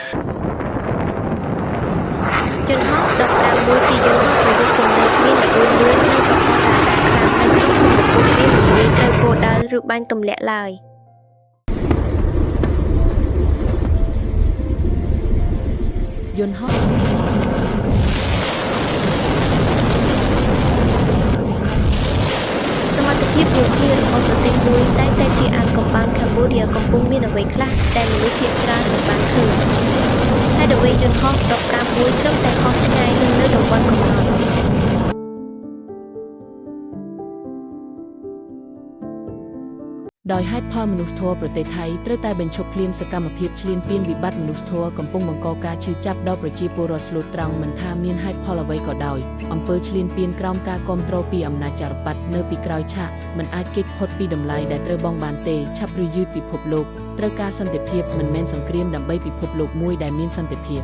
យន្តហោះដប់ប្រាំមួយជាយន្តហោះប្រយុទ្ធទំនើបមានល្បឿនលឿននិងប្រព័ន្ធរ៉ាដាខ្លាំងហើយក្នុងសមភូមិមានមិនងាយត្រូវគោលដៅឬបាញ់ទម្លាក់ឡើយយន្តហោះសមត្ថភាពយោធារបស់ប្រទេសមួយតែងតែជាអាថ៌កំបាំងកម្ពុជាកំពុងមានអ្វីខ្លះដែលមនុស្សភាគច្រើនមិនបានឃើញហើយអ្វីយន្តហោះដប់ប្រាំមួយត្រឹមតែហោះឆ្ងាយនឹងនៅតំបន់កំណត់ដោយហេតុផលមនុស្សធម៌ប្រទេសថៃត្រូវតែបញ្ឈប់ភ្លាមសកម្មភាពឈ្លានពានវិបត្តិមនុស្សធម៌កំពុងបង្កការឈឺចាប់ដល់ប្រជាពលរដ្ឋស្លូតត្រង់មិនថាមានហេតុផលអ្វីក៏ដោយអំពើឈ្លានពានក្រោមការគាំទ្រពីអំណាចចារប៉ាត់នៅពីក្រោយឆាកមិនអាចគេចផុតពីតម្លៃដែលត្រូវបង់បានទេឆាប់ឬយឺតពិភពលោកត្រូវការសន្តិភាពមិនមែនសង្គ្រាមដើម្បីពិភពលោកមួយដែលមានសន្តិភាព